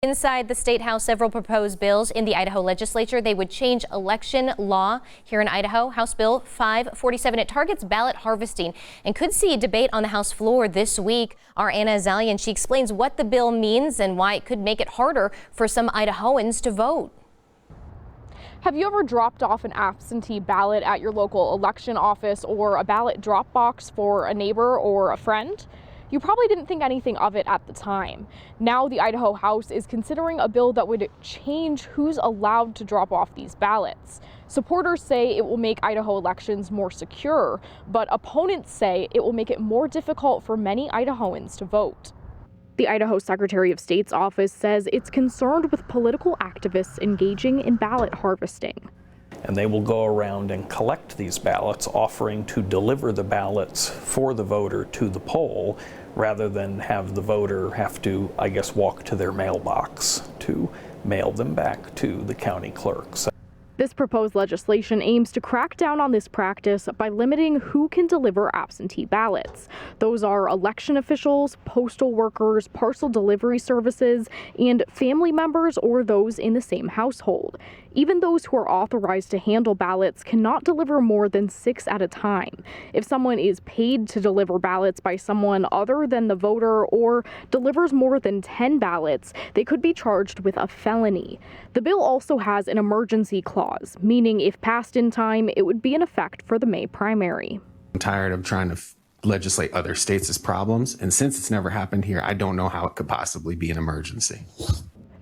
Inside the State House, several proposed bills in the Idaho legislature. They would change election law here in Idaho. House Bill 547. It targets ballot harvesting and could see a debate on the House floor this week. Our Anna Azalian, she explains what the bill means and why it could make it harder for some Idahoans to vote. Have you ever dropped off an absentee ballot at your local election office or a ballot drop box for a neighbor or a friend? You probably didn't think anything of it at the time. Now the Idaho House is considering a bill that would change who's allowed to drop off these ballots. Supporters say it will make Idaho elections more secure, but opponents say it will make it more difficult for many Idahoans to vote. The Idaho Secretary of State's office says it's concerned with political activists engaging in ballot harvesting. And they will go around and collect these ballots, offering to deliver the ballots for the voter to the poll, rather than have the voter have to, I guess, walk to their mailbox to mail them back to the county clerks. This proposed legislation aims to crack down on this practice by limiting who can deliver absentee ballots. Those are election officials, postal workers, parcel delivery services, and family members or those in the same household. Even those who are authorized to handle ballots cannot deliver more than 6 at a time. If someone is paid to deliver ballots by someone other than the voter or delivers more than 10 ballots, they could be charged with a felony. The bill also has an emergency clause, meaning if passed in time, it would be in effect for the May primary. I'm tired of trying to legislate other states' problems, and since it's never happened here, I don't know how it could possibly be an emergency.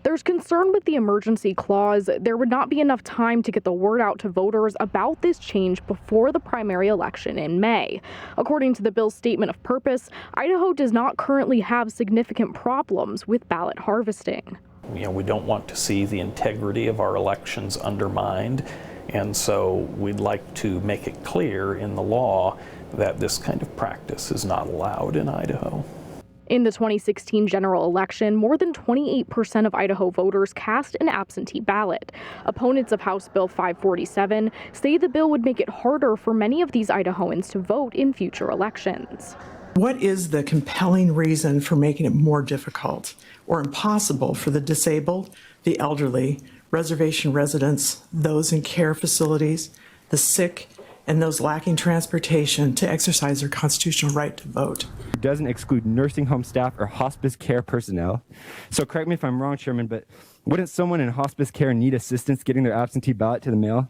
There's concern with the emergency clause. There would not be enough time to get the word out to voters about this change before the primary election in May. According to the bill's statement of purpose, Idaho does not currently have significant problems with ballot harvesting. We don't want to see the integrity of our elections undermined, and so we'd like to make it clear in the law that this kind of practice is not allowed in Idaho. In the 2016 general election, more than 28% of Idaho voters cast an absentee ballot. Opponents of House Bill 547 say the bill would make it harder for many of these Idahoans to vote in future elections. What is the compelling reason for making it more difficult or impossible for the disabled, the elderly, reservation residents, those in care facilities, the sick, and those lacking transportation to exercise their constitutional right to vote? It doesn't exclude nursing home staff or hospice care personnel. So correct me if I'm wrong, Chairman, but wouldn't someone in hospice care need assistance getting their absentee ballot to the mail?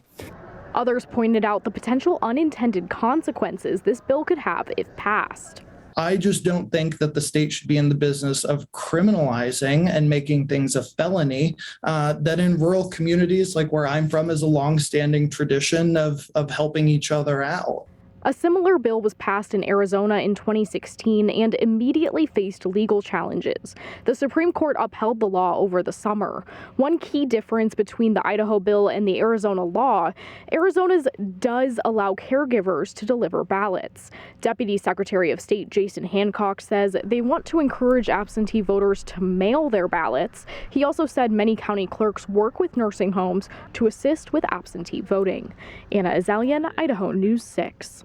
Others pointed out the potential unintended consequences this bill could have if passed. I just don't think that the state should be in the business of criminalizing and making things a felony. That in rural communities like where I'm from is a longstanding tradition of helping each other out. A similar bill was passed in Arizona in 2016 and immediately faced legal challenges. The Supreme Court upheld the law over the summer. One key difference between the Idaho bill and the Arizona law, Arizona's does allow caregivers to deliver ballots. Deputy Secretary of State Jason Hancock says they want to encourage absentee voters to mail their ballots. He also said many county clerks work with nursing homes to assist with absentee voting. Anna Azalian, Idaho News 6.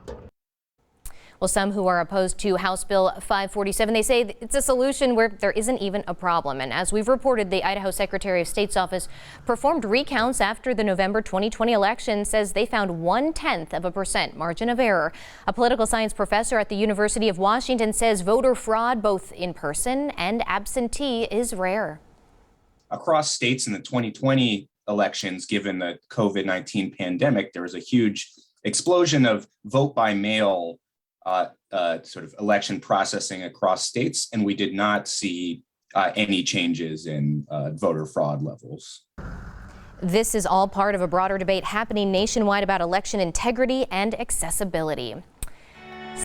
Well, some who are opposed to House Bill 547, they say it's a solution where there isn't even a problem. And as we've reported, the Idaho Secretary of State's office performed recounts after the November 2020 election, says they found 0.1% margin of error. A political science professor at the University of Washington says voter fraud, both in person and absentee, is rare. Across states in the 2020 elections, given the COVID-19 pandemic, there was a huge explosion of vote by mail sort of election processing across states, and we did not see any changes in voter fraud levels. This is all part of a broader debate happening nationwide about election integrity and accessibility.